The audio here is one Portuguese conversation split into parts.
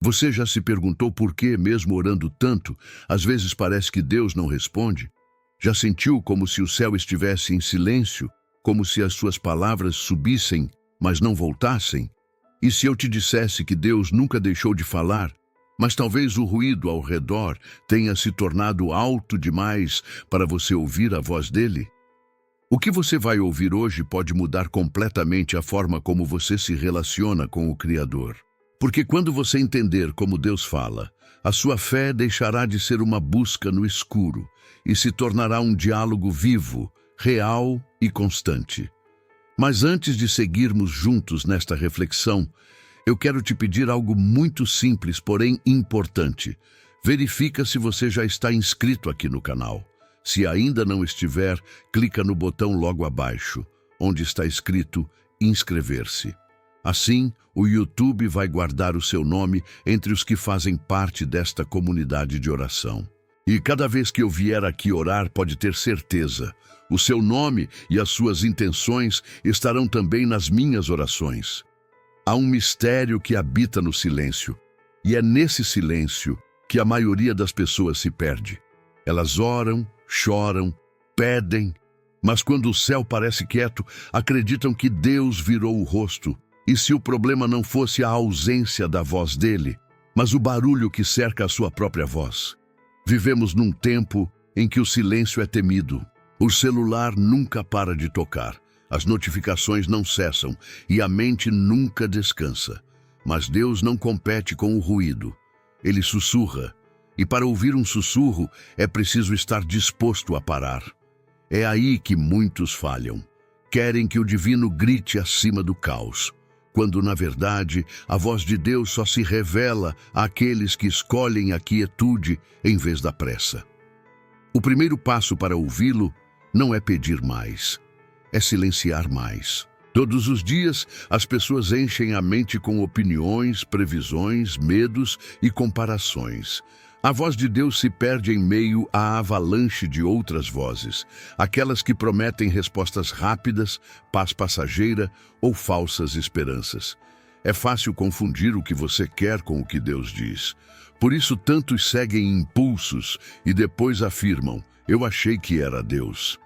Você já se perguntou por que, mesmo orando tanto, às vezes parece que Deus não responde? Já sentiu como se o céu estivesse em silêncio, como se as suas palavras subissem, mas não voltassem? E se eu te dissesse que Deus nunca deixou de falar, mas talvez o ruído ao redor tenha se tornado alto demais para você ouvir a voz dele? O que você vai ouvir hoje pode mudar completamente a forma como você se relaciona com o Criador. Porque quando você entender como Deus fala, a sua fé deixará de ser uma busca no escuro e se tornará um diálogo vivo, real e constante. Mas antes de seguirmos juntos nesta reflexão, eu quero te pedir algo muito simples, porém importante. Verifica se você já está inscrito aqui no canal. Se ainda não estiver, clica no botão logo abaixo, onde está escrito inscrever-se. Assim, o YouTube vai guardar o seu nome entre os que fazem parte desta comunidade de oração. E cada vez que eu vier aqui orar, pode ter certeza, o seu nome e as suas intenções estarão também nas minhas orações. Há um mistério que habita no silêncio, e é nesse silêncio que a maioria das pessoas se perde. Elas oram, choram, pedem, mas quando o céu parece quieto, acreditam que Deus virou o rosto. E se o problema não fosse a ausência da voz dele, mas o barulho que cerca a sua própria voz? Vivemos num tempo em que o silêncio é temido. O celular nunca para de tocar, as notificações não cessam e a mente nunca descansa. Mas Deus não compete com o ruído. Ele sussurra. E para ouvir um sussurro, é preciso estar disposto a parar. É aí que muitos falham. Querem que o divino grite acima do caos, quando, na verdade, a voz de Deus só se revela àqueles que escolhem a quietude em vez da pressa. O primeiro passo para ouvi-lo não é pedir mais, é silenciar mais. Todos os dias, as pessoas enchem a mente com opiniões, previsões, medos e comparações. A voz de Deus se perde em meio à avalanche de outras vozes, aquelas que prometem respostas rápidas, paz passageira ou falsas esperanças. É fácil confundir o que você quer com o que Deus diz. Por isso tantos seguem impulsos e depois afirmam, eu achei que era Deus.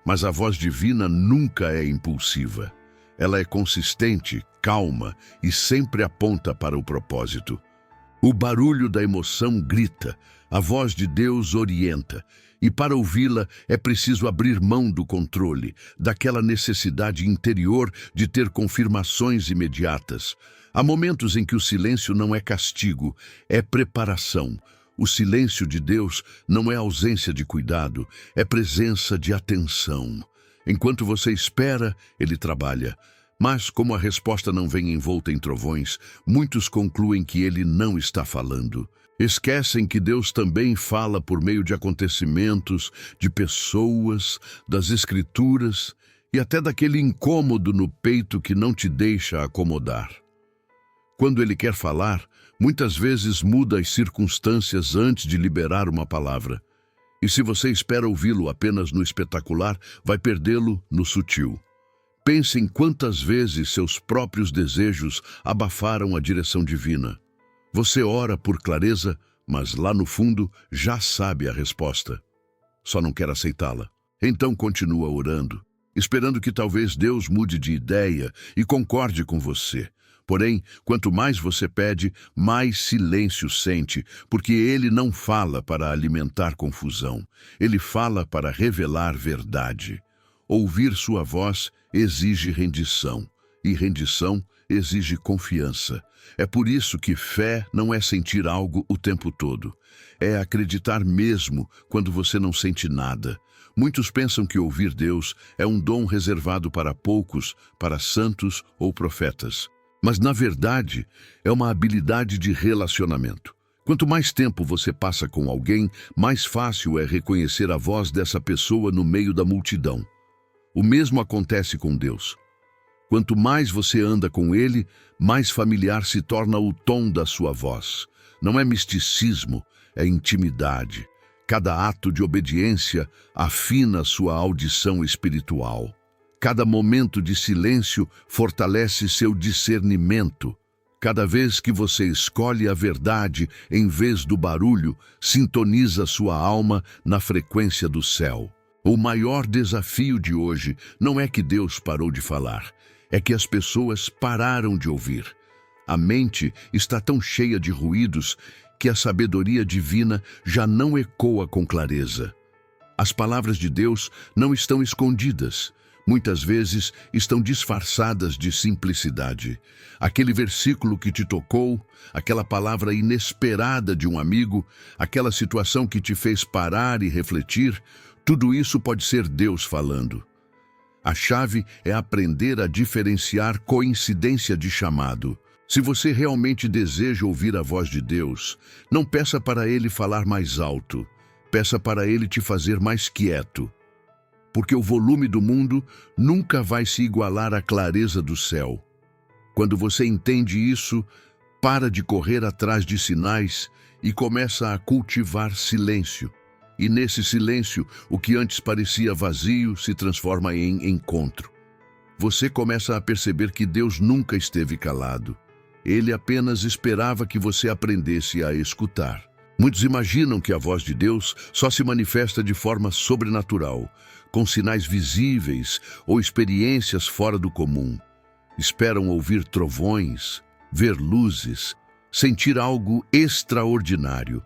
Mas a voz divina nunca é impulsiva. Ela é consistente, calma e sempre aponta para o propósito. O barulho da emoção grita, a voz de Deus orienta, e para ouvi-la é preciso abrir mão do controle, daquela necessidade interior de ter confirmações imediatas. Há momentos em que o silêncio não é castigo, é preparação. O silêncio de Deus não é ausência de cuidado, é presença de atenção. Enquanto você espera, Ele trabalha. Mas, como a resposta não vem envolta em trovões, muitos concluem que ele não está falando. Esquecem que Deus também fala por meio de acontecimentos, de pessoas, das escrituras e até daquele incômodo no peito que não te deixa acomodar. Quando ele quer falar, muitas vezes muda as circunstâncias antes de liberar uma palavra. E se você espera ouvi-lo apenas no espetacular, vai perdê-lo no sutil. Pense em quantas vezes seus próprios desejos abafaram a direção divina. Você ora por clareza, mas lá no fundo já sabe a resposta. Só não quer aceitá-la. Então continua orando, esperando que talvez Deus mude de ideia e concorde com você. Porém, quanto mais você pede, mais silêncio sente, porque ele não fala para alimentar confusão. Ele fala para revelar verdade. Ouvir sua voz exige rendição, e rendição exige confiança. É por isso que fé não é sentir algo o tempo todo. É acreditar mesmo quando você não sente nada. Muitos pensam que ouvir Deus é um dom reservado para poucos, para santos ou profetas. Mas, na verdade, é uma habilidade de relacionamento. Quanto mais tempo você passa com alguém, mais fácil é reconhecer a voz dessa pessoa no meio da multidão. O mesmo acontece com Deus. Quanto mais você anda com Ele, mais familiar se torna o tom da sua voz. Não é misticismo, é intimidade. Cada ato de obediência afina sua audição espiritual. Cada momento de silêncio fortalece seu discernimento. Cada vez que você escolhe a verdade em vez do barulho, sintoniza sua alma na frequência do céu. O maior desafio de hoje não é que Deus parou de falar, é que as pessoas pararam de ouvir. A mente está tão cheia de ruídos que a sabedoria divina já não ecoa com clareza. As palavras de Deus não estão escondidas. Muitas vezes estão disfarçadas de simplicidade. Aquele versículo que te tocou, aquela palavra inesperada de um amigo, aquela situação que te fez parar e refletir, tudo isso pode ser Deus falando. A chave é aprender a diferenciar coincidência de chamado. Se você realmente deseja ouvir a voz de Deus, não peça para Ele falar mais alto, peça para Ele te fazer mais quieto. Porque o volume do mundo nunca vai se igualar à clareza do céu. Quando você entende isso, para de correr atrás de sinais e começa a cultivar silêncio. E nesse silêncio, o que antes parecia vazio se transforma em encontro. Você começa a perceber que Deus nunca esteve calado. Ele apenas esperava que você aprendesse a escutar. Muitos imaginam que a voz de Deus só se manifesta de forma sobrenatural, com sinais visíveis ou experiências fora do comum. Esperam ouvir trovões, ver luzes, sentir algo extraordinário.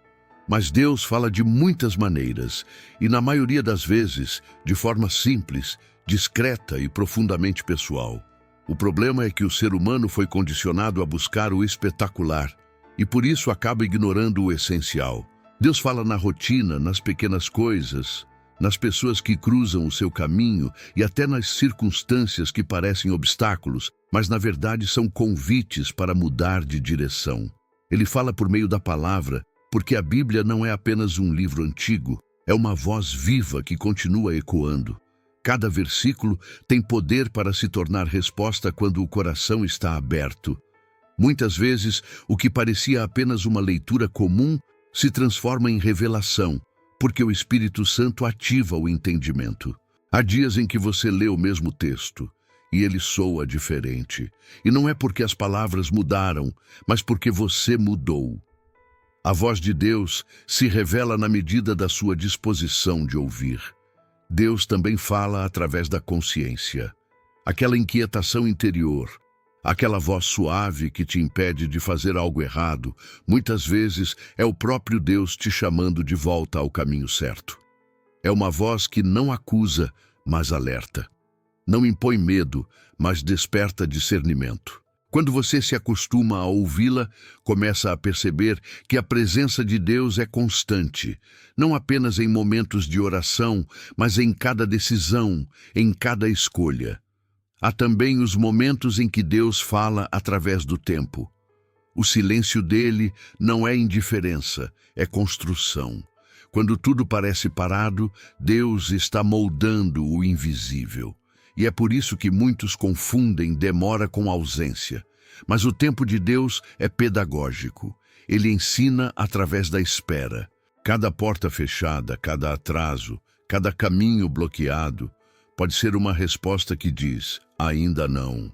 Mas Deus fala de muitas maneiras e, na maioria das vezes, de forma simples, discreta e profundamente pessoal. O problema é que o ser humano foi condicionado a buscar o espetacular e por isso acaba ignorando o essencial. Deus fala na rotina, nas pequenas coisas, nas pessoas que cruzam o seu caminho e até nas circunstâncias que parecem obstáculos, mas na verdade são convites para mudar de direção. Ele fala por meio da palavra, porque a Bíblia não é apenas um livro antigo, é uma voz viva que continua ecoando. Cada versículo tem poder para se tornar resposta quando o coração está aberto. Muitas vezes, o que parecia apenas uma leitura comum se transforma em revelação, porque o Espírito Santo ativa o entendimento. Há dias em que você lê o mesmo texto e ele soa diferente. E não é porque as palavras mudaram, mas porque você mudou. A voz de Deus se revela na medida da sua disposição de ouvir. Deus também fala através da consciência. Aquela inquietação interior, aquela voz suave que te impede de fazer algo errado, muitas vezes é o próprio Deus te chamando de volta ao caminho certo. É uma voz que não acusa, mas alerta. Não impõe medo, mas desperta discernimento. Quando você se acostuma a ouvi-la, começa a perceber que a presença de Deus é constante, não apenas em momentos de oração, mas em cada decisão, em cada escolha. Há também os momentos em que Deus fala através do tempo. O silêncio dele não é indiferença, é construção. Quando tudo parece parado, Deus está moldando o invisível. E é por isso que muitos confundem demora com ausência. Mas o tempo de Deus é pedagógico. Ele ensina através da espera. Cada porta fechada, cada atraso, cada caminho bloqueado, pode ser uma resposta que diz, ainda não.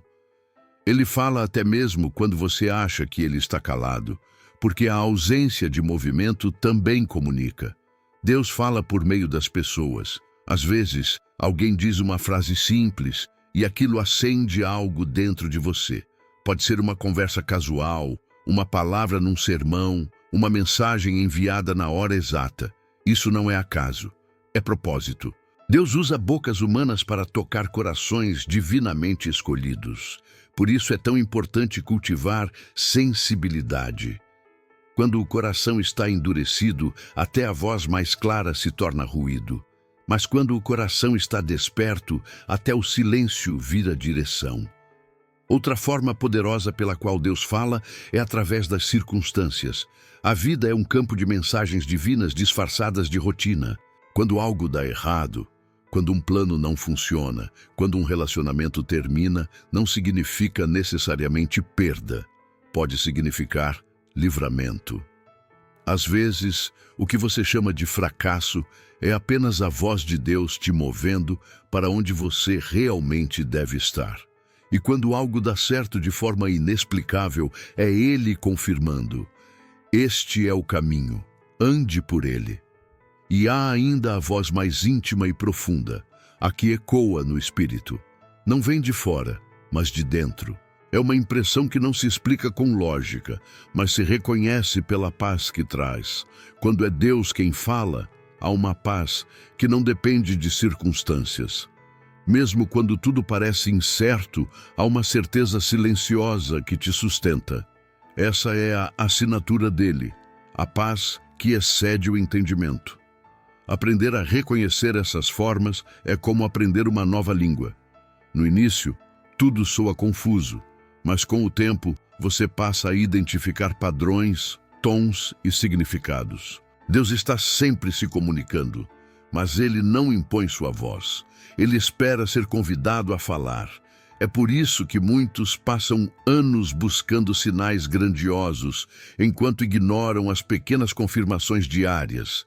Ele fala até mesmo quando você acha que ele está calado, porque a ausência de movimento também comunica. Deus fala por meio das pessoas. Às vezes, alguém diz uma frase simples e aquilo acende algo dentro de você. Pode ser uma conversa casual, uma palavra num sermão, uma mensagem enviada na hora exata. Isso não é acaso, é propósito. Deus usa bocas humanas para tocar corações divinamente escolhidos. Por isso é tão importante cultivar sensibilidade. Quando o coração está endurecido, até a voz mais clara se torna ruído. Mas quando o coração está desperto, até o silêncio vira direção. Outra forma poderosa pela qual Deus fala é através das circunstâncias. A vida é um campo de mensagens divinas disfarçadas de rotina. Quando algo dá errado, quando um plano não funciona, quando um relacionamento termina, não significa necessariamente perda. Pode significar livramento. Às vezes, o que você chama de fracasso é apenas a voz de Deus te movendo para onde você realmente deve estar. E quando algo dá certo de forma inexplicável, é Ele confirmando: este é o caminho, ande por ele. E há ainda a voz mais íntima e profunda, a que ecoa no espírito. Não vem de fora, mas de dentro. É uma impressão que não se explica com lógica, mas se reconhece pela paz que traz. Quando é Deus quem fala, há uma paz que não depende de circunstâncias. Mesmo quando tudo parece incerto, há uma certeza silenciosa que te sustenta. Essa é a assinatura dele, a paz que excede o entendimento. Aprender a reconhecer essas formas é como aprender uma nova língua. No início, tudo soa confuso, mas com o tempo você passa a identificar padrões, tons e significados. Deus está sempre se comunicando, mas Ele não impõe sua voz. Ele espera ser convidado a falar. É por isso que muitos passam anos buscando sinais grandiosos, enquanto ignoram as pequenas confirmações diárias.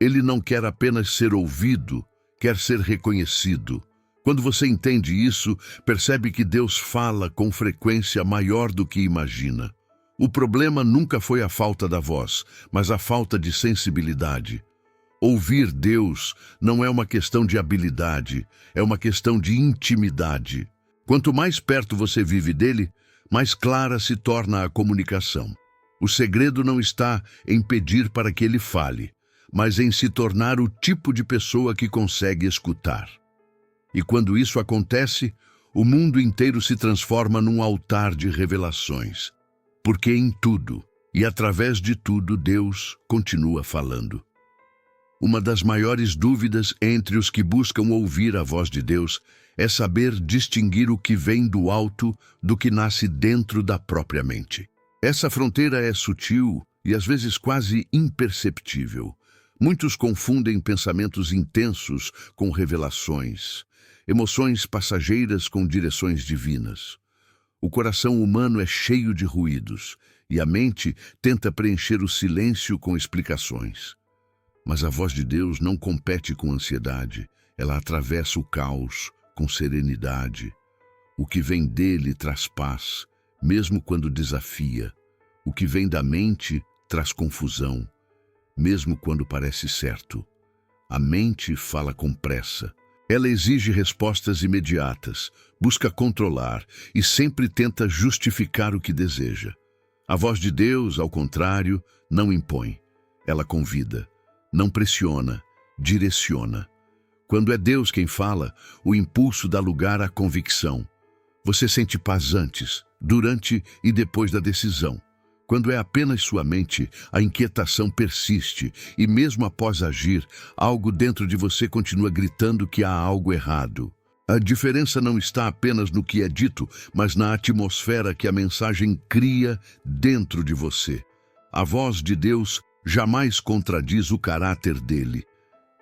Ele não quer apenas ser ouvido, quer ser reconhecido. Quando você entende isso, percebe que Deus fala com frequência maior do que imagina. O problema nunca foi a falta da voz, mas a falta de sensibilidade. Ouvir Deus não é uma questão de habilidade, é uma questão de intimidade. Quanto mais perto você vive dele, mais clara se torna a comunicação. O segredo não está em pedir para que ele fale, mas em se tornar o tipo de pessoa que consegue escutar. E quando isso acontece, o mundo inteiro se transforma num altar de revelações. Porque em tudo, e através de tudo, Deus continua falando. Uma das maiores dúvidas entre os que buscam ouvir a voz de Deus é saber distinguir o que vem do alto do que nasce dentro da própria mente. Essa fronteira é sutil e às vezes quase imperceptível. Muitos confundem pensamentos intensos com revelações, emoções passageiras com direções divinas. O coração humano é cheio de ruídos e a mente tenta preencher o silêncio com explicações. Mas a voz de Deus não compete com ansiedade, ela atravessa o caos com serenidade. O que vem dele traz paz, mesmo quando desafia. O que vem da mente traz confusão, mesmo quando parece certo. A mente fala com pressa. Ela exige respostas imediatas, busca controlar e sempre tenta justificar o que deseja. A voz de Deus, ao contrário, não impõe. Ela convida, não pressiona, direciona. Quando é Deus quem fala, o impulso dá lugar à convicção. Você sente paz antes, durante e depois da decisão. Quando é apenas sua mente, a inquietação persiste e mesmo após agir, algo dentro de você continua gritando que há algo errado. A diferença não está apenas no que é dito, mas na atmosfera que a mensagem cria dentro de você. A voz de Deus jamais contradiz o caráter dele.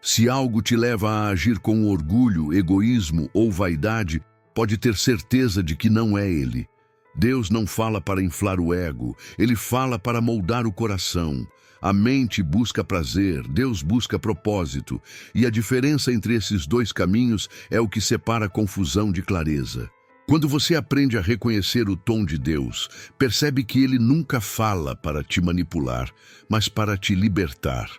Se algo te leva a agir com orgulho, egoísmo ou vaidade, pode ter certeza de que não é ele. Deus não fala para inflar o ego, ele fala para moldar o coração. A mente busca prazer, Deus busca propósito, e a diferença entre esses dois caminhos é o que separa confusão de clareza. Quando você aprende a reconhecer o tom de Deus, percebe que ele nunca fala para te manipular, mas para te libertar.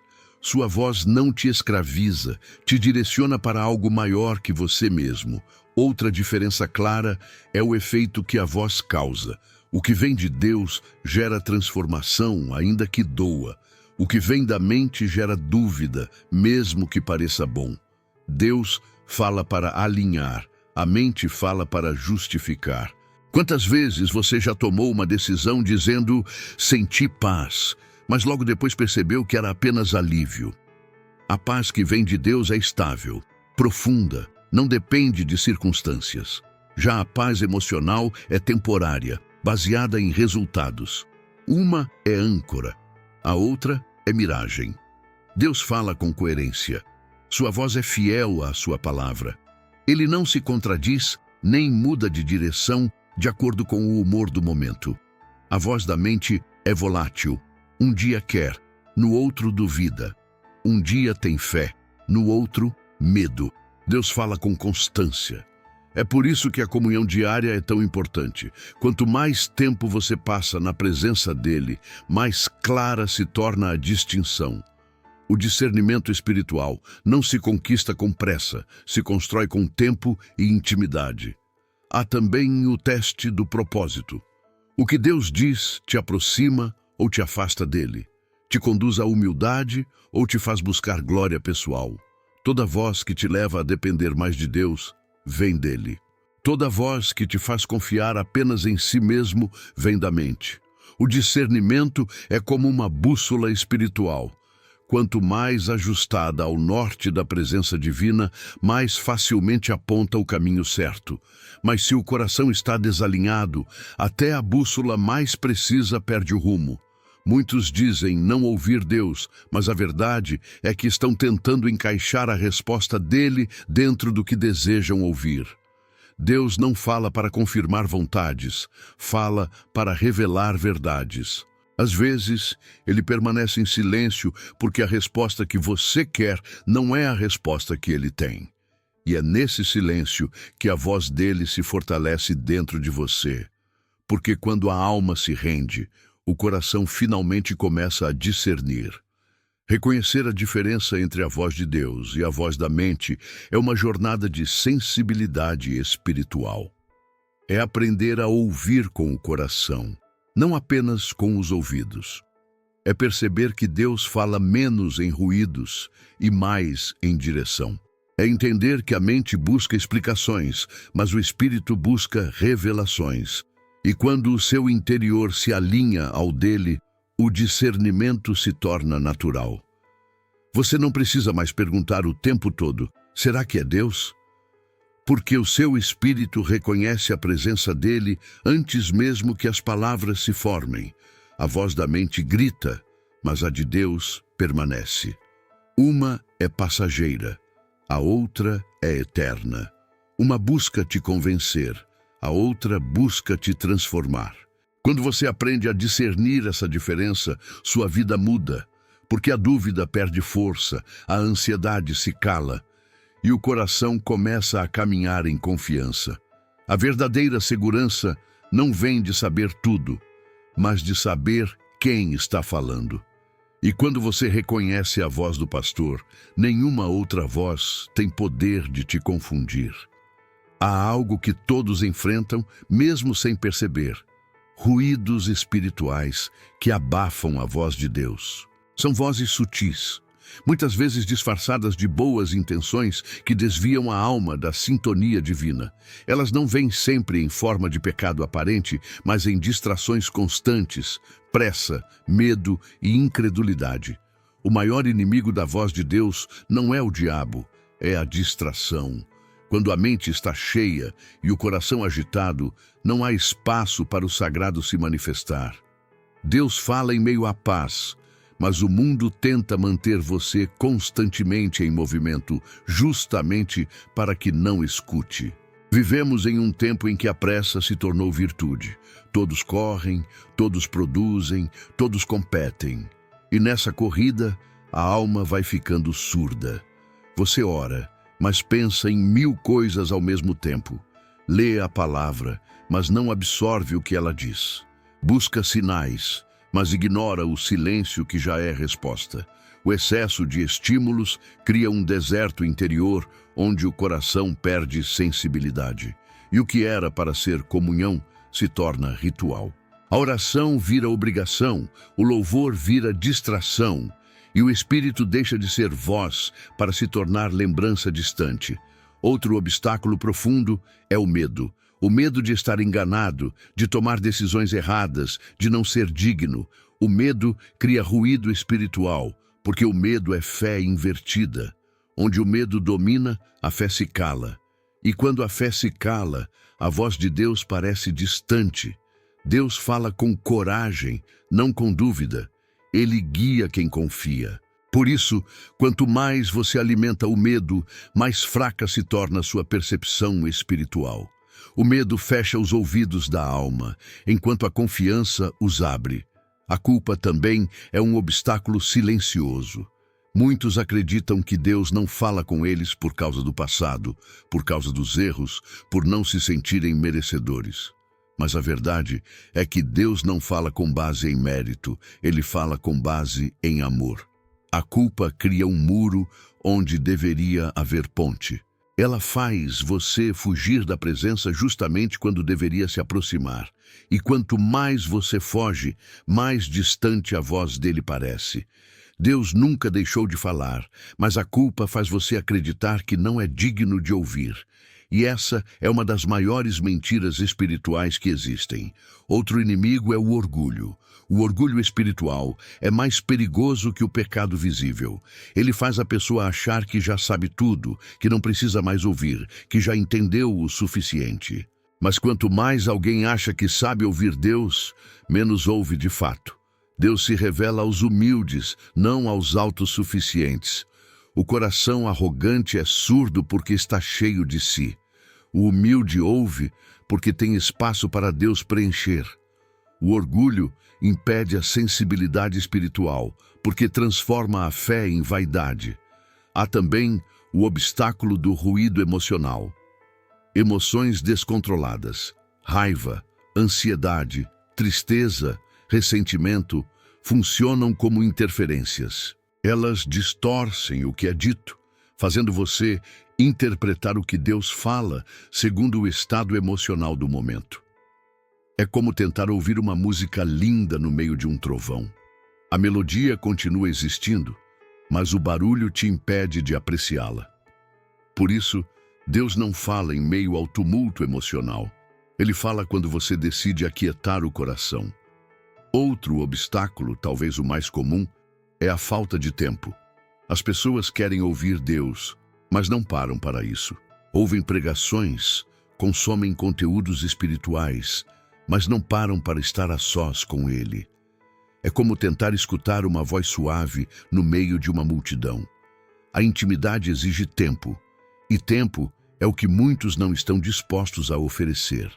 Sua voz não te escraviza, te direciona para algo maior que você mesmo. Outra diferença clara é o efeito que a voz causa. O que vem de Deus gera transformação, ainda que doa. O que vem da mente gera dúvida, mesmo que pareça bom. Deus fala para alinhar, a mente fala para justificar. Quantas vezes você já tomou uma decisão dizendo "senti paz", mas logo depois percebeu que era apenas alívio? A paz que vem de Deus é estável, profunda, não depende de circunstâncias. Já a paz emocional é temporária, baseada em resultados. Uma é âncora, a outra é miragem. Deus fala com coerência. Sua voz é fiel à sua palavra. Ele não se contradiz, nem muda de direção de acordo com o humor do momento. A voz da mente é volátil. Um dia quer, no outro duvida. Um dia tem fé, no outro, medo. Deus fala com constância. É por isso que a comunhão diária é tão importante. Quanto mais tempo você passa na presença dele, mais clara se torna a distinção. O discernimento espiritual não se conquista com pressa, se constrói com tempo e intimidade. Há também o teste do propósito. O que Deus diz te aproxima ou te afasta dele, te conduz à humildade ou te faz buscar glória pessoal. Toda voz que te leva a depender mais de Deus vem dele. Toda voz que te faz confiar apenas em si mesmo vem da mente. O discernimento é como uma bússola espiritual. Quanto mais ajustada ao norte da presença divina, mais facilmente aponta o caminho certo. Mas se o coração está desalinhado, até a bússola mais precisa perde o rumo. Muitos dizem não ouvir Deus, mas a verdade é que estão tentando encaixar a resposta dele dentro do que desejam ouvir. Deus não fala para confirmar vontades, fala para revelar verdades. Às vezes, ele permanece em silêncio porque a resposta que você quer não é a resposta que ele tem. E é nesse silêncio que a voz dele se fortalece dentro de você. Porque quando a alma se rende, o coração finalmente começa a discernir. Reconhecer a diferença entre a voz de Deus e a voz da mente é uma jornada de sensibilidade espiritual. É aprender a ouvir com o coração, não apenas com os ouvidos. É perceber que Deus fala menos em ruídos e mais em direção. É entender que a mente busca explicações, mas o espírito busca revelações. E quando o seu interior se alinha ao dele, o discernimento se torna natural. Você não precisa mais perguntar o tempo todo: será que é Deus? Porque o seu espírito reconhece a presença dele antes mesmo que as palavras se formem. A voz da mente grita, mas a de Deus permanece. Uma é passageira, a outra é eterna. Uma busca te convencer, a outra busca te transformar. Quando você aprende a discernir essa diferença, sua vida muda, porque a dúvida perde força, a ansiedade se cala e o coração começa a caminhar em confiança. A verdadeira segurança não vem de saber tudo, mas de saber quem está falando. E quando você reconhece a voz do pastor, nenhuma outra voz tem poder de te confundir. Há algo que todos enfrentam, mesmo sem perceber: ruídos espirituais que abafam a voz de Deus. São vozes sutis, muitas vezes disfarçadas de boas intenções que desviam a alma da sintonia divina. Elas não vêm sempre em forma de pecado aparente, mas em distrações constantes, pressa, medo e incredulidade. O maior inimigo da voz de Deus não é o diabo, é a distração. Quando a mente está cheia e o coração agitado, não há espaço para o sagrado se manifestar. Deus fala em meio à paz, mas o mundo tenta manter você constantemente em movimento, justamente para que não escute. Vivemos em um tempo em que a pressa se tornou virtude. Todos correm, todos produzem, todos competem. E nessa corrida, a alma vai ficando surda. Você ora, mas pensa em 1000 coisas ao mesmo tempo. Lê a palavra, mas não absorve o que ela diz. Busca sinais, mas ignora o silêncio que já é resposta. O excesso de estímulos cria um deserto interior onde o coração perde sensibilidade. E o que era para ser comunhão se torna ritual. A oração vira obrigação, o louvor vira distração, e o espírito deixa de ser voz para se tornar lembrança distante. Outro obstáculo profundo é o medo. O medo de estar enganado, de tomar decisões erradas, de não ser digno. O medo cria ruído espiritual, porque o medo é fé invertida. Onde o medo domina, a fé se cala. E quando a fé se cala, a voz de Deus parece distante. Deus fala com coragem, não com dúvida. Ele guia quem confia. Por isso, quanto mais você alimenta o medo, mais fraca se torna sua percepção espiritual. O medo fecha os ouvidos da alma, enquanto a confiança os abre. A culpa também é um obstáculo silencioso. Muitos acreditam que Deus não fala com eles por causa do passado, por causa dos erros, por não se sentirem merecedores. Mas a verdade é que Deus não fala com base em mérito, Ele fala com base em amor. A culpa cria um muro onde deveria haver ponte. Ela faz você fugir da presença justamente quando deveria se aproximar. E quanto mais você foge, mais distante a voz dele parece. Deus nunca deixou de falar, mas a culpa faz você acreditar que não é digno de ouvir. E essa é uma das maiores mentiras espirituais que existem. Outro inimigo é o orgulho. O orgulho espiritual é mais perigoso que o pecado visível. Ele faz a pessoa achar que já sabe tudo, que não precisa mais ouvir, que já entendeu o suficiente. Mas quanto mais alguém acha que sabe ouvir Deus, menos ouve de fato. Deus se revela aos humildes, não aos autossuficientes. O coração arrogante é surdo porque está cheio de si. O humilde ouve porque tem espaço para Deus preencher. O orgulho impede a sensibilidade espiritual, porque transforma a fé em vaidade. Há também o obstáculo do ruído emocional. Emoções descontroladas, raiva, ansiedade, tristeza, ressentimento, funcionam como interferências. Elas distorcem o que é dito, fazendo você interpretar o que Deus fala segundo o estado emocional do momento. É como tentar ouvir uma música linda no meio de um trovão. A melodia continua existindo, mas o barulho te impede de apreciá-la. Por isso, Deus não fala em meio ao tumulto emocional. Ele fala quando você decide aquietar o coração. Outro obstáculo, talvez o mais comum, é a falta de tempo. As pessoas querem ouvir Deus, mas não param para isso. Ouvem pregações, consomem conteúdos espirituais, mas não param para estar a sós com Ele. É como tentar escutar uma voz suave no meio de uma multidão. A intimidade exige tempo, e tempo é o que muitos não estão dispostos a oferecer.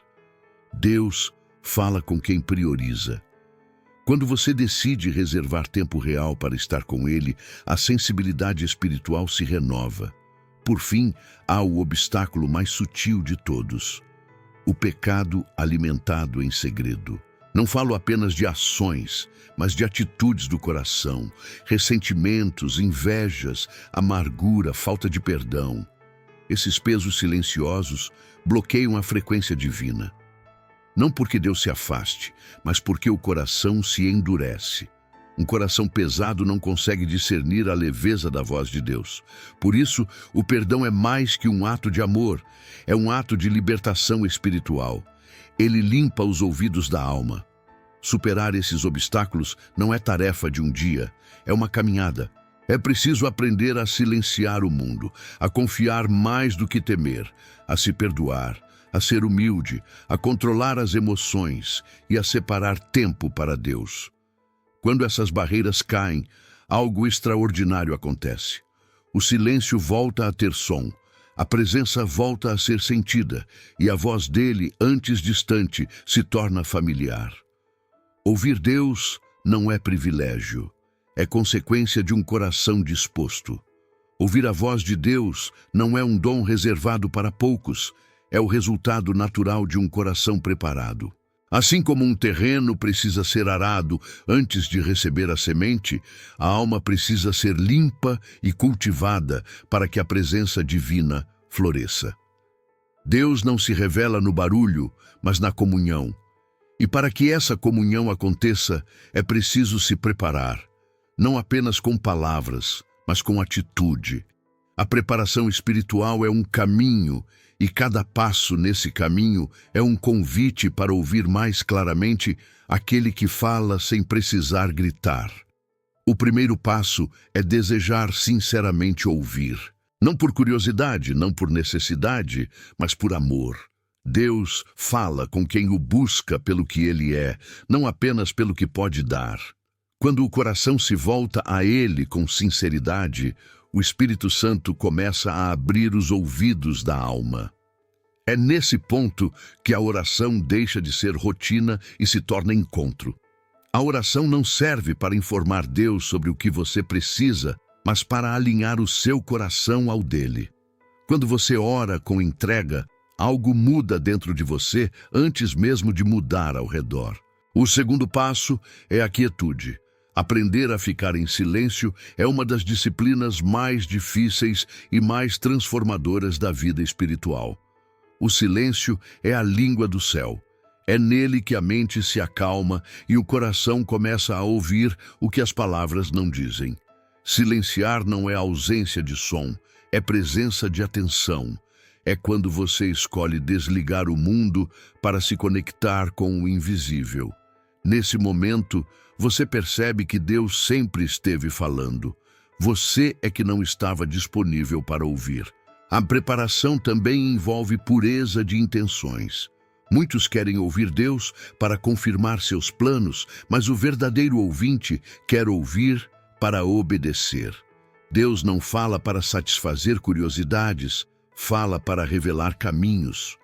Deus fala com quem prioriza. Quando você decide reservar tempo real para estar com Ele, a sensibilidade espiritual se renova. Por fim, há o obstáculo mais sutil de todos: o pecado alimentado em segredo. Não falo apenas de ações, mas de atitudes do coração, ressentimentos, invejas, amargura, falta de perdão. Esses pesos silenciosos bloqueiam a frequência divina. Não porque Deus se afaste, mas porque o coração se endurece. Um coração pesado não consegue discernir a leveza da voz de Deus. Por isso, o perdão é mais que um ato de amor, é um ato de libertação espiritual. Ele limpa os ouvidos da alma. Superar esses obstáculos não é tarefa de um dia, é uma caminhada. É preciso aprender a silenciar o mundo, a confiar mais do que temer, a se perdoar, a ser humilde, a controlar as emoções e a separar tempo para Deus. Quando essas barreiras caem, algo extraordinário acontece. O silêncio volta a ter som, a presença volta a ser sentida e a voz dele, antes distante, se torna familiar. Ouvir Deus não é privilégio, é consequência de um coração disposto. Ouvir a voz de Deus não é um dom reservado para poucos, é o resultado natural de um coração preparado. Assim como um terreno precisa ser arado antes de receber a semente, a alma precisa ser limpa e cultivada para que a presença divina floresça. Deus não se revela no barulho, mas na comunhão. E para que essa comunhão aconteça, é preciso se preparar, não apenas com palavras, mas com atitude. A preparação espiritual é um caminho, e cada passo nesse caminho é um convite para ouvir mais claramente aquele que fala sem precisar gritar. O primeiro passo é desejar sinceramente ouvir. Não por curiosidade, não por necessidade, mas por amor. Deus fala com quem o busca pelo que ele é, não apenas pelo que pode dar. Quando o coração se volta a Ele com sinceridade, o Espírito Santo começa a abrir os ouvidos da alma. É nesse ponto que a oração deixa de ser rotina e se torna encontro. A oração não serve para informar Deus sobre o que você precisa, mas para alinhar o seu coração ao dele. Quando você ora com entrega, algo muda dentro de você antes mesmo de mudar ao redor. O segundo passo é a quietude. Aprender a ficar em silêncio é uma das disciplinas mais difíceis e mais transformadoras da vida espiritual. O silêncio é a língua do céu. É nele que a mente se acalma e o coração começa a ouvir o que as palavras não dizem. Silenciar não é ausência de som, é presença de atenção. É quando você escolhe desligar o mundo para se conectar com o invisível. Nesse momento, você percebe que Deus sempre esteve falando. Você é que não estava disponível para ouvir. A preparação também envolve pureza de intenções. Muitos querem ouvir Deus para confirmar seus planos, mas o verdadeiro ouvinte quer ouvir para obedecer. Deus não fala para satisfazer curiosidades, fala para revelar caminhos.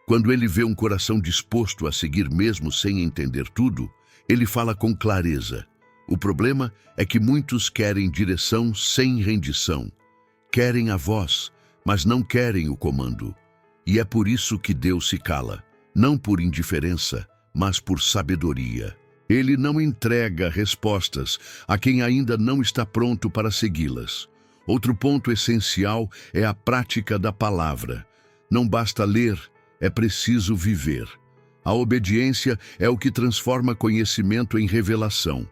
Quando ele vê um coração disposto a seguir mesmo sem entender tudo, ele fala com clareza. O problema é que muitos querem direção sem rendição. Querem a voz, mas não querem o comando. E é por isso que Deus se cala, não por indiferença, mas por sabedoria. Ele não entrega respostas a quem ainda não está pronto para segui-las. Outro ponto essencial é a prática da palavra. Não basta ler, é preciso viver. A obediência é o que transforma conhecimento em revelação.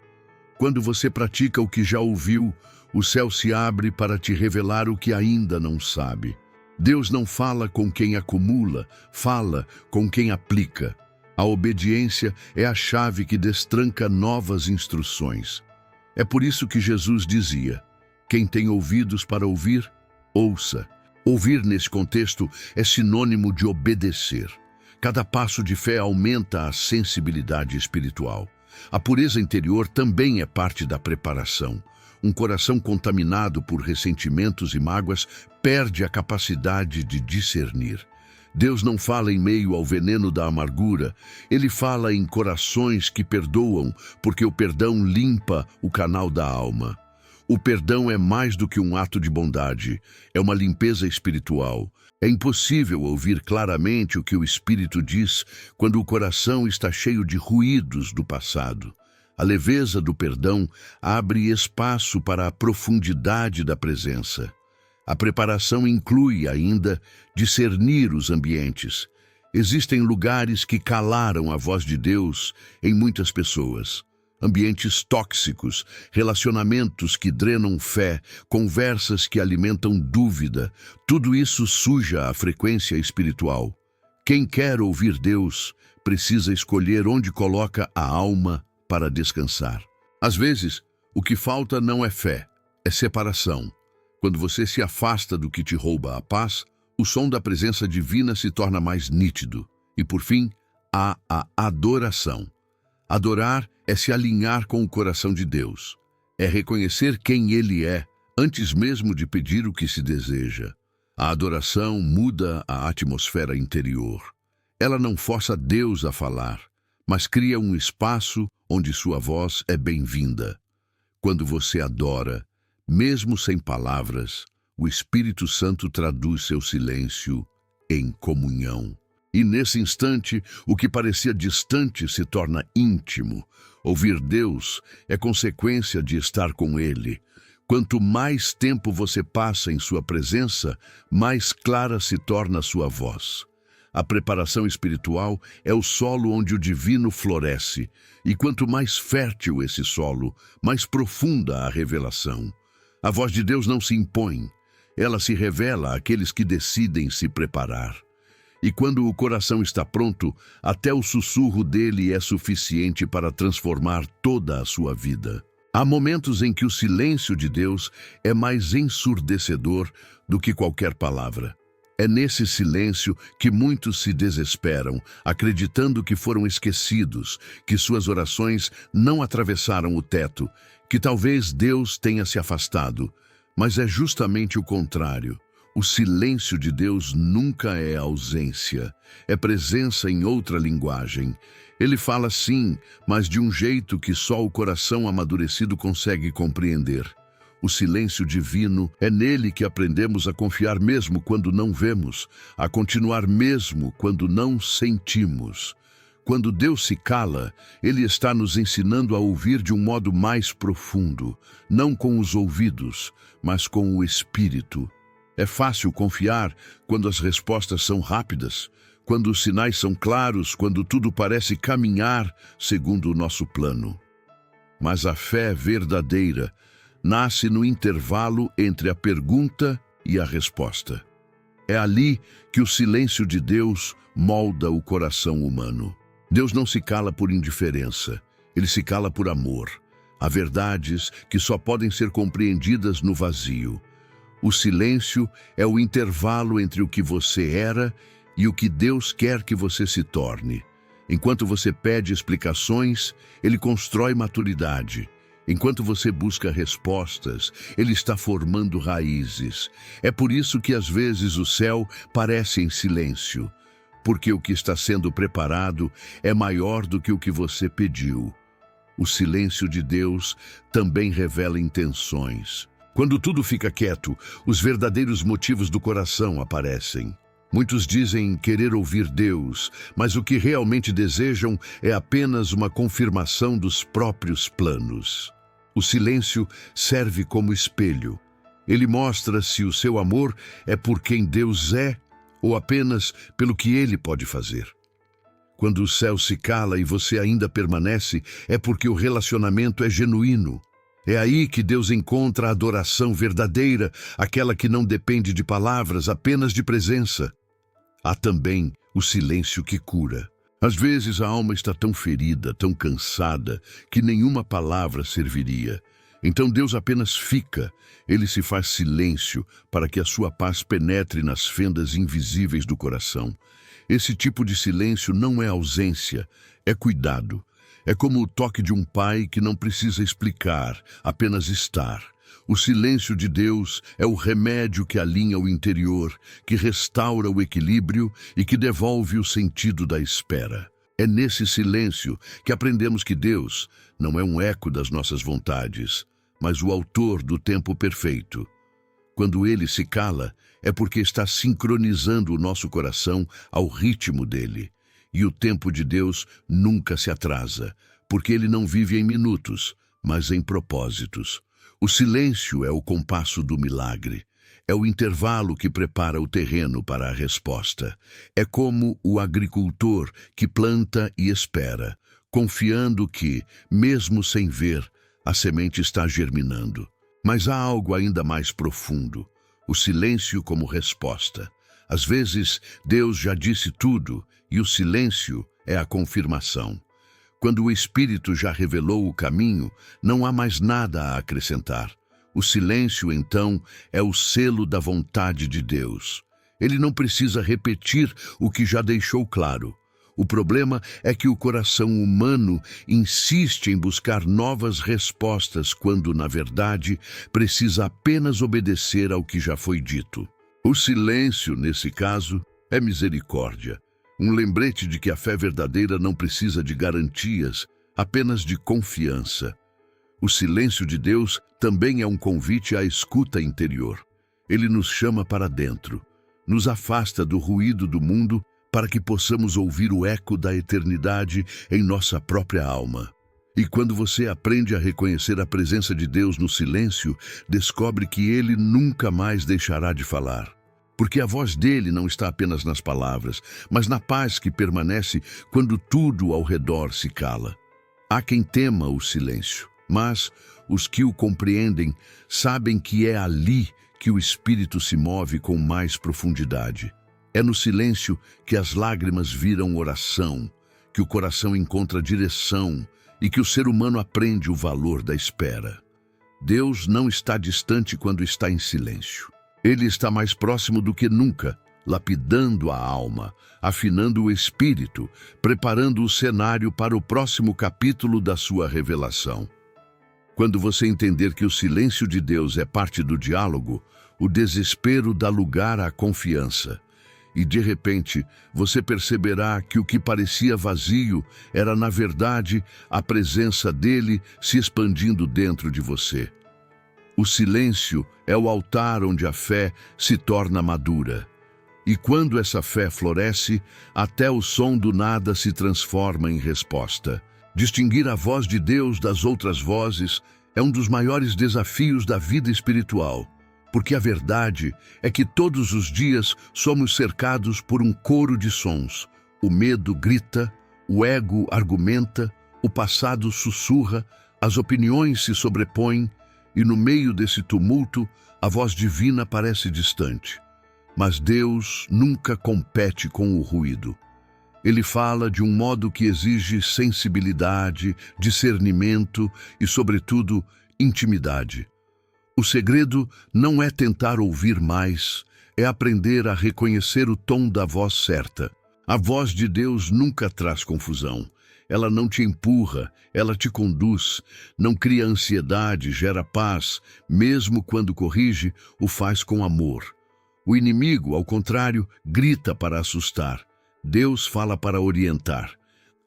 Quando você pratica o que já ouviu, o céu se abre para te revelar o que ainda não sabe. Deus não fala com quem acumula, fala com quem aplica. A obediência é a chave que destranca novas instruções. É por isso que Jesus dizia: quem tem ouvidos para ouvir, ouça. Ouvir nesse contexto é sinônimo de obedecer. Cada passo de fé aumenta a sensibilidade espiritual. A pureza interior também é parte da preparação. Um coração contaminado por ressentimentos e mágoas perde a capacidade de discernir. Deus não fala em meio ao veneno da amargura, ele fala em corações que perdoam, porque o perdão limpa o canal da alma. O perdão é mais do que um ato de bondade, é uma limpeza espiritual. É impossível ouvir claramente o que o Espírito diz quando o coração está cheio de ruídos do passado. A leveza do perdão abre espaço para a profundidade da presença. A preparação inclui ainda discernir os ambientes. Existem lugares que calaram a voz de Deus em muitas pessoas. Ambientes tóxicos, relacionamentos que drenam fé, conversas que alimentam dúvida, tudo isso suja a frequência espiritual. Quem quer ouvir Deus precisa escolher onde coloca a alma para descansar. Às vezes, o que falta não é fé, é separação. Quando você se afasta do que te rouba a paz, o som da presença divina se torna mais nítido. E por fim, há a adoração. Adorar é se alinhar com o coração de Deus. É reconhecer quem Ele é, antes mesmo de pedir o que se deseja. A adoração muda a atmosfera interior. Ela não força Deus a falar, mas cria um espaço onde sua voz é bem-vinda. Quando você adora, mesmo sem palavras, o Espírito Santo traduz seu silêncio em comunhão. E nesse instante, o que parecia distante se torna íntimo. Ouvir Deus é consequência de estar com Ele. Quanto mais tempo você passa em sua presença, mais clara se torna a sua voz. A preparação espiritual é o solo onde o divino floresce, e quanto mais fértil esse solo, mais profunda a revelação. A voz de Deus não se impõe, ela se revela àqueles que decidem se preparar. E quando o coração está pronto, até o sussurro dele é suficiente para transformar toda a sua vida. Há momentos em que o silêncio de Deus é mais ensurdecedor do que qualquer palavra. É nesse silêncio que muitos se desesperam, acreditando que foram esquecidos, que suas orações não atravessaram o teto, que talvez Deus tenha se afastado. Mas é justamente o contrário. O silêncio de Deus nunca é ausência, é presença em outra linguagem. Ele fala sim, mas de um jeito que só o coração amadurecido consegue compreender. O silêncio divino é nele que aprendemos a confiar mesmo quando não vemos, a continuar mesmo quando não sentimos. Quando Deus se cala, Ele está nos ensinando a ouvir de um modo mais profundo, não com os ouvidos, mas com o espírito. É fácil confiar quando as respostas são rápidas, quando os sinais são claros, quando tudo parece caminhar segundo o nosso plano. Mas a fé verdadeira nasce no intervalo entre a pergunta e a resposta. É ali que o silêncio de Deus molda o coração humano. Deus não se cala por indiferença, Ele se cala por amor. Há verdades que só podem ser compreendidas no vazio. O silêncio é o intervalo entre o que você era e o que Deus quer que você se torne. Enquanto você pede explicações, Ele constrói maturidade. Enquanto você busca respostas, Ele está formando raízes. É por isso que às vezes o céu parece em silêncio, porque o que está sendo preparado é maior do que o que você pediu. O silêncio de Deus também revela intenções. Quando tudo fica quieto, os verdadeiros motivos do coração aparecem. Muitos dizem querer ouvir Deus, mas o que realmente desejam é apenas uma confirmação dos próprios planos. O silêncio serve como espelho. Ele mostra se o seu amor é por quem Deus é ou apenas pelo que Ele pode fazer. Quando o céu se cala e você ainda permanece, é porque o relacionamento é genuíno. É aí que Deus encontra a adoração verdadeira, aquela que não depende de palavras, apenas de presença. Há também o silêncio que cura. Às vezes a alma está tão ferida, tão cansada, que nenhuma palavra serviria. Então Deus apenas fica, Ele se faz silêncio para que a sua paz penetre nas fendas invisíveis do coração. Esse tipo de silêncio não é ausência, é cuidado. É como o toque de um pai que não precisa explicar, apenas estar. O silêncio de Deus é o remédio que alinha o interior, que restaura o equilíbrio e que devolve o sentido da espera. É nesse silêncio que aprendemos que Deus não é um eco das nossas vontades, mas o autor do tempo perfeito. Quando Ele se cala, é porque está sincronizando o nosso coração ao ritmo dele. E o tempo de Deus nunca se atrasa, porque Ele não vive em minutos, mas em propósitos. O silêncio é o compasso do milagre. É o intervalo que prepara o terreno para a resposta. É como o agricultor que planta e espera, confiando que, mesmo sem ver, a semente está germinando. Mas há algo ainda mais profundo: o silêncio como resposta. Às vezes, Deus já disse tudo, e o silêncio é a confirmação. Quando o Espírito já revelou o caminho, não há mais nada a acrescentar. O silêncio, então, é o selo da vontade de Deus. Ele não precisa repetir o que já deixou claro. O problema é que o coração humano insiste em buscar novas respostas quando, na verdade, precisa apenas obedecer ao que já foi dito. O silêncio, nesse caso, é misericórdia. Um lembrete de que a fé verdadeira não precisa de garantias, apenas de confiança. O silêncio de Deus também é um convite à escuta interior. Ele nos chama para dentro, nos afasta do ruído do mundo para que possamos ouvir o eco da eternidade em nossa própria alma. E quando você aprende a reconhecer a presença de Deus no silêncio, descobre que Ele nunca mais deixará de falar. Porque a voz dele não está apenas nas palavras, mas na paz que permanece quando tudo ao redor se cala. Há quem tema o silêncio, mas os que o compreendem sabem que é ali que o espírito se move com mais profundidade. É no silêncio que as lágrimas viram oração, que o coração encontra direção e que o ser humano aprende o valor da espera. Deus não está distante quando está em silêncio. Ele está mais próximo do que nunca, lapidando a alma, afinando o espírito, preparando o cenário para o próximo capítulo da sua revelação. Quando você entender que o silêncio de Deus é parte do diálogo, o desespero dá lugar à confiança. E, de repente, você perceberá que o que parecia vazio era, na verdade, a presença dele se expandindo dentro de você. O silêncio é o altar onde a fé se torna madura. E quando essa fé floresce, até o som do nada se transforma em resposta. Distinguir a voz de Deus das outras vozes é um dos maiores desafios da vida espiritual, porque a verdade é que todos os dias somos cercados por um coro de sons. O medo grita, o ego argumenta, o passado sussurra, as opiniões se sobrepõem, e no meio desse tumulto, a voz divina parece distante. Mas Deus nunca compete com o ruído. Ele fala de um modo que exige sensibilidade, discernimento e, sobretudo, intimidade. O segredo não é tentar ouvir mais, é aprender a reconhecer o tom da voz certa. A voz de Deus nunca traz confusão. Ela não te empurra, ela te conduz, não cria ansiedade, gera paz, mesmo quando corrige, o faz com amor. O inimigo, ao contrário, grita para assustar. Deus fala para orientar.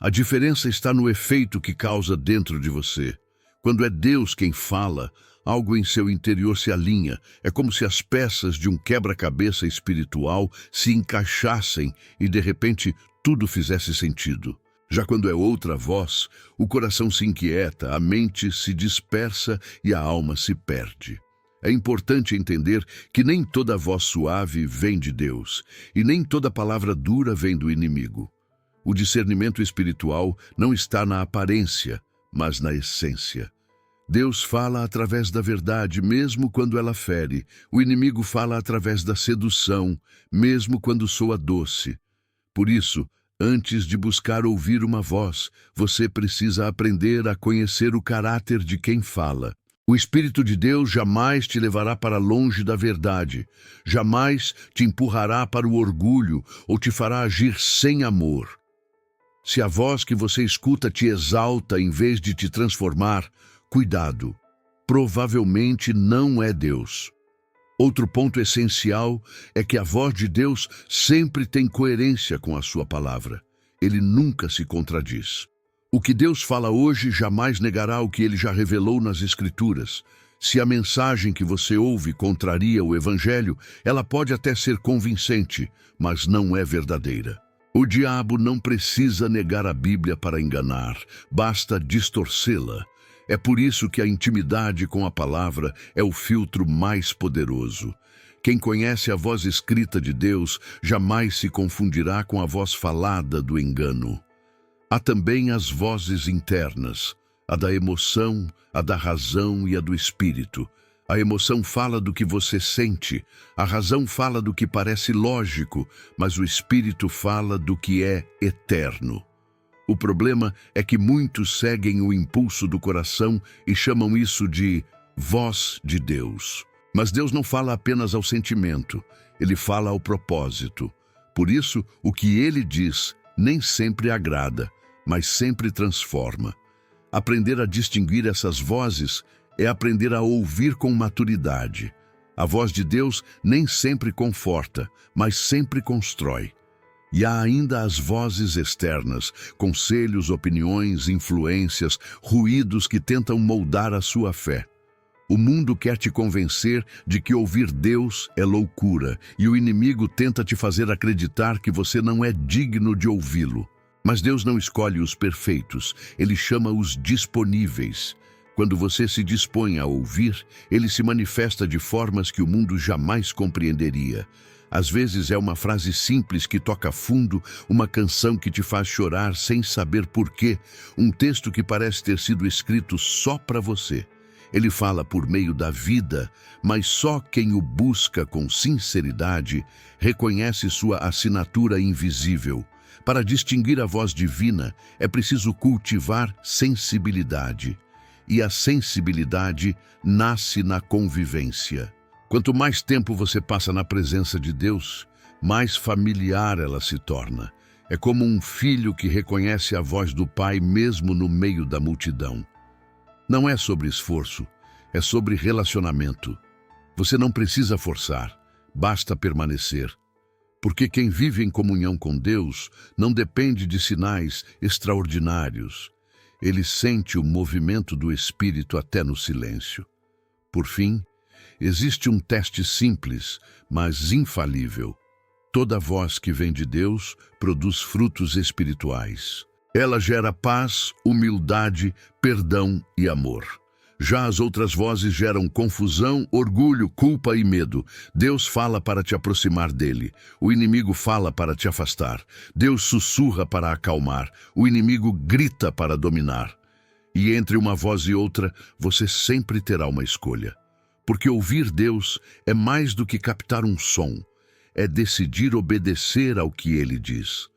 A diferença está no efeito que causa dentro de você. Quando é Deus quem fala, algo em seu interior se alinha. É como se as peças de um quebra-cabeça espiritual se encaixassem e, de repente, tudo fizesse sentido. Já quando é outra voz, o coração se inquieta, a mente se dispersa e a alma se perde. É importante entender que nem toda voz suave vem de Deus, e nem toda palavra dura vem do inimigo. O discernimento espiritual não está na aparência, mas na essência. Deus fala através da verdade, mesmo quando ela fere. O inimigo fala através da sedução, mesmo quando soa doce. Por isso, antes de buscar ouvir uma voz, você precisa aprender a conhecer o caráter de quem fala. O Espírito de Deus jamais te levará para longe da verdade, jamais te empurrará para o orgulho ou te fará agir sem amor. Se a voz que você escuta te exalta em vez de te transformar, cuidado, provavelmente não é Deus. Outro ponto essencial é que a voz de Deus sempre tem coerência com a sua palavra. Ele nunca se contradiz. O que Deus fala hoje jamais negará o que ele já revelou nas Escrituras. Se a mensagem que você ouve contraria o Evangelho, ela pode até ser convincente, mas não é verdadeira. O diabo não precisa negar a Bíblia para enganar, basta distorcê-la. É por isso que a intimidade com a palavra é o filtro mais poderoso. Quem conhece a voz escrita de Deus jamais se confundirá com a voz falada do engano. Há também as vozes internas, a da emoção, a da razão e a do espírito. A emoção fala do que você sente, a razão fala do que parece lógico, mas o espírito fala do que é eterno. O problema é que muitos seguem o impulso do coração e chamam isso de voz de Deus. Mas Deus não fala apenas ao sentimento, ele fala ao propósito. Por isso, o que ele diz nem sempre agrada, mas sempre transforma. Aprender a distinguir essas vozes é aprender a ouvir com maturidade. A voz de Deus nem sempre conforta, mas sempre constrói. E há ainda as vozes externas, conselhos, opiniões, influências, ruídos que tentam moldar a sua fé. O mundo quer te convencer de que ouvir Deus é loucura, e o inimigo tenta te fazer acreditar que você não é digno de ouvi-lo. Mas Deus não escolhe os perfeitos, ele chama os disponíveis. Quando você se dispõe a ouvir, ele se manifesta de formas que o mundo jamais compreenderia. Às vezes é uma frase simples que toca fundo, uma canção que te faz chorar sem saber porquê, um texto que parece ter sido escrito só para você. Ele fala por meio da vida, mas só quem o busca com sinceridade reconhece sua assinatura invisível. Para distinguir a voz divina, é preciso cultivar sensibilidade. E a sensibilidade nasce na convivência. Quanto mais tempo você passa na presença de Deus, mais familiar ela se torna. É como um filho que reconhece a voz do pai mesmo no meio da multidão. Não é sobre esforço, é sobre relacionamento. Você não precisa forçar, basta permanecer. Porque quem vive em comunhão com Deus não depende de sinais extraordinários. Ele sente o movimento do Espírito até no silêncio. Por fim, existe um teste simples, mas infalível. Toda voz que vem de Deus produz frutos espirituais. Ela gera paz, humildade, perdão e amor. Já as outras vozes geram confusão, orgulho, culpa e medo. Deus fala para te aproximar dele. O inimigo fala para te afastar. Deus sussurra para acalmar. O inimigo grita para dominar. E entre uma voz e outra, você sempre terá uma escolha. Porque ouvir Deus é mais do que captar um som. É decidir obedecer ao que ele diz.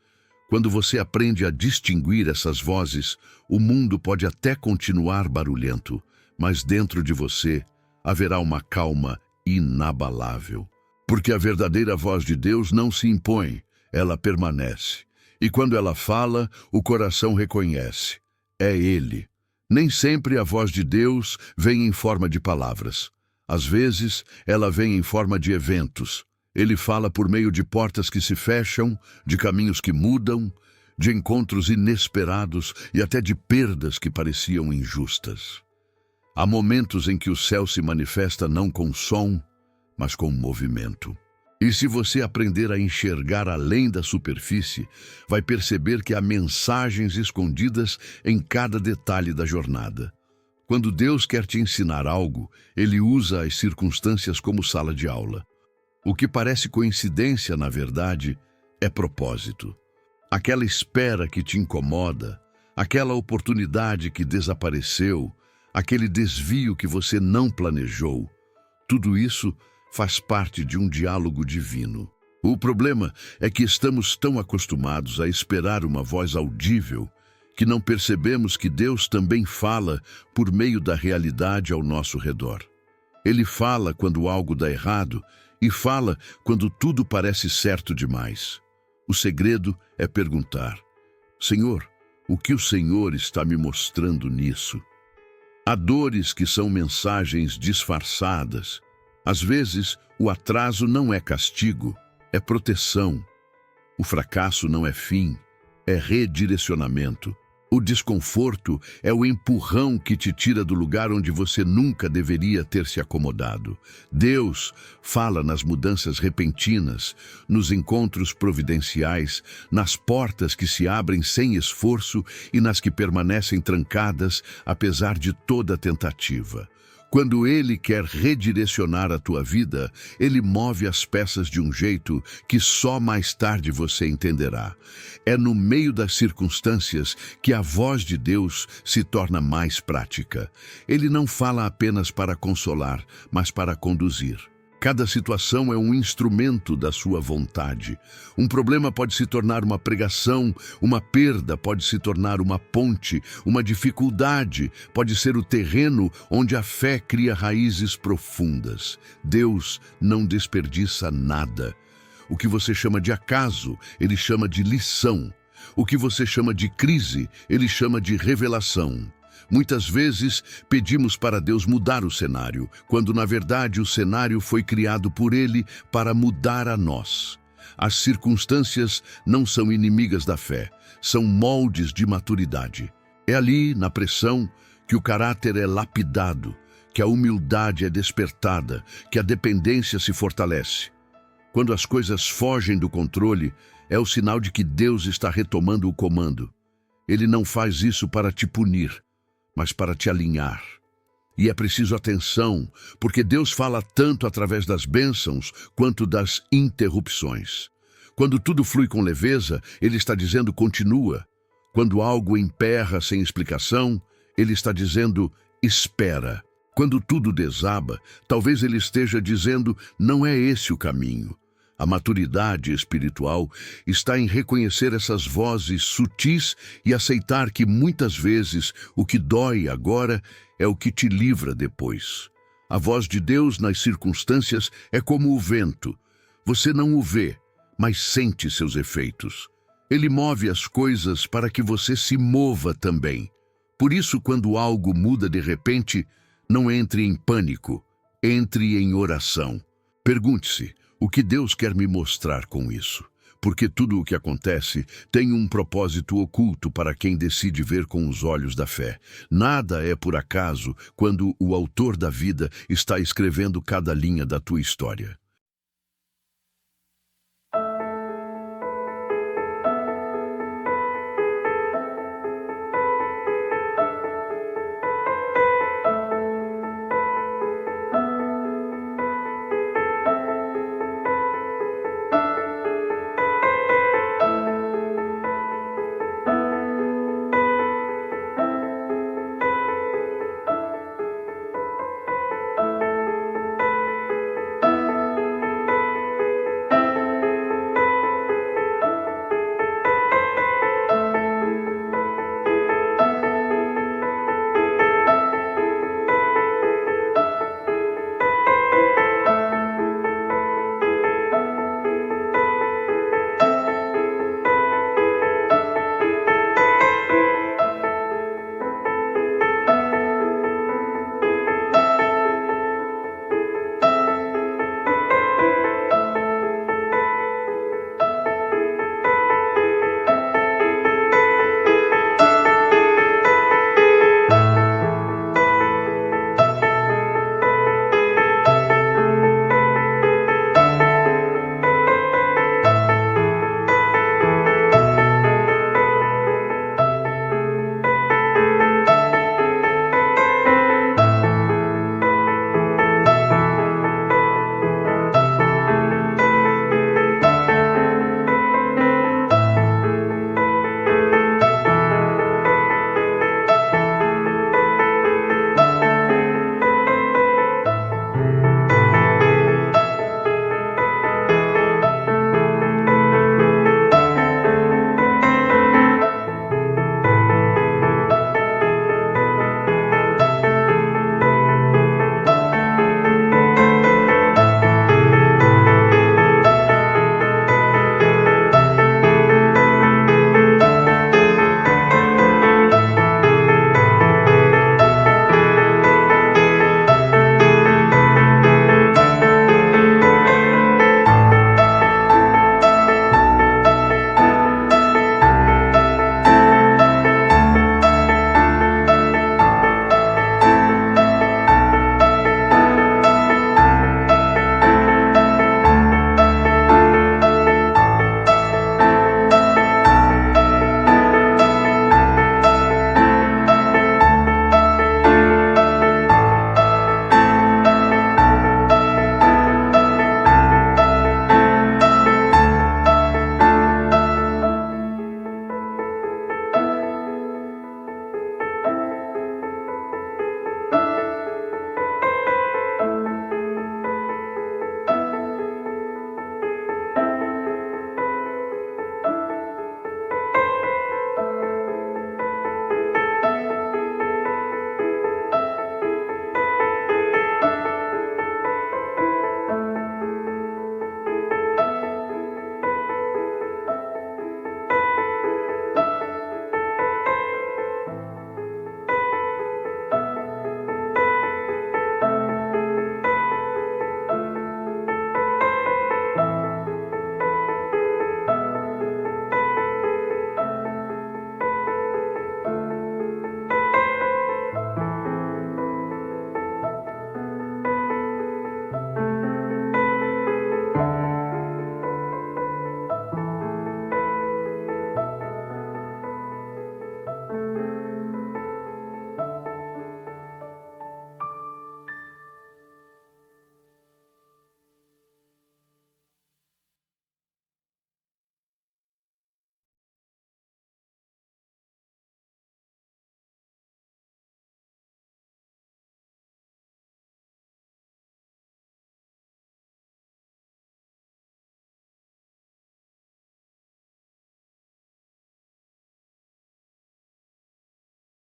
Quando você aprende a distinguir essas vozes, o mundo pode até continuar barulhento, mas dentro de você haverá uma calma inabalável. Porque a verdadeira voz de Deus não se impõe, ela permanece. E quando ela fala, o coração reconhece. É Ele. Nem sempre a voz de Deus vem em forma de palavras. Às vezes, ela vem em forma de eventos. Ele fala por meio de portas que se fecham, de caminhos que mudam, de encontros inesperados e até de perdas que pareciam injustas. Há momentos em que o céu se manifesta não com som, mas com movimento. E se você aprender a enxergar além da superfície, vai perceber que há mensagens escondidas em cada detalhe da jornada. Quando Deus quer te ensinar algo, Ele usa as circunstâncias como sala de aula. O que parece coincidência, na verdade, é propósito. Aquela espera que te incomoda, aquela oportunidade que desapareceu, aquele desvio que você não planejou, tudo isso faz parte de um diálogo divino. O problema é que estamos tão acostumados a esperar uma voz audível que não percebemos que Deus também fala por meio da realidade ao nosso redor. Ele fala quando algo dá errado e fala quando tudo parece certo demais. O segredo é perguntar: Senhor, o que o Senhor está me mostrando nisso? Há dores que são mensagens disfarçadas. Às vezes, o atraso não é castigo, é proteção. O fracasso não é fim, é redirecionamento. O desconforto é o empurrão que te tira do lugar onde você nunca deveria ter se acomodado. Deus fala nas mudanças repentinas, nos encontros providenciais, nas portas que se abrem sem esforço e nas que permanecem trancadas apesar de toda tentativa. Quando Ele quer redirecionar a tua vida, Ele move as peças de um jeito que só mais tarde você entenderá. É no meio das circunstâncias que a voz de Deus se torna mais prática. Ele não fala apenas para consolar, mas para conduzir. Cada situação é um instrumento da sua vontade. Um problema pode se tornar uma pregação, uma perda pode se tornar uma ponte, uma dificuldade pode ser o terreno onde a fé cria raízes profundas. Deus não desperdiça nada. O que você chama de acaso, Ele chama de lição. O que você chama de crise, Ele chama de revelação. Muitas vezes pedimos para Deus mudar o cenário, quando na verdade o cenário foi criado por Ele para mudar a nós. As circunstâncias não são inimigas da fé, são moldes de maturidade. É ali, na pressão, que o caráter é lapidado, que a humildade é despertada, que a dependência se fortalece. Quando as coisas fogem do controle, é o sinal de que Deus está retomando o comando. Ele não faz isso para te punir, mas para te alinhar. E é preciso atenção, porque Deus fala tanto através das bênçãos quanto das interrupções. Quando tudo flui com leveza, Ele está dizendo continua. Quando algo emperra sem explicação, Ele está dizendo espera. Quando tudo desaba, talvez Ele esteja dizendo não é esse o caminho. A maturidade espiritual está em reconhecer essas vozes sutis e aceitar que muitas vezes o que dói agora é o que te livra depois. A voz de Deus nas circunstâncias é como o vento. Você não o vê, mas sente seus efeitos. Ele move as coisas para que você se mova também. Por isso, quando algo muda de repente, não entre em pânico, entre em oração. Pergunte-se: o que Deus quer me mostrar com isso? porque tudo o que acontece tem um propósito oculto para quem decide ver com os olhos da fé. Nada é por acaso quando o autor da vida está escrevendo cada linha da tua história.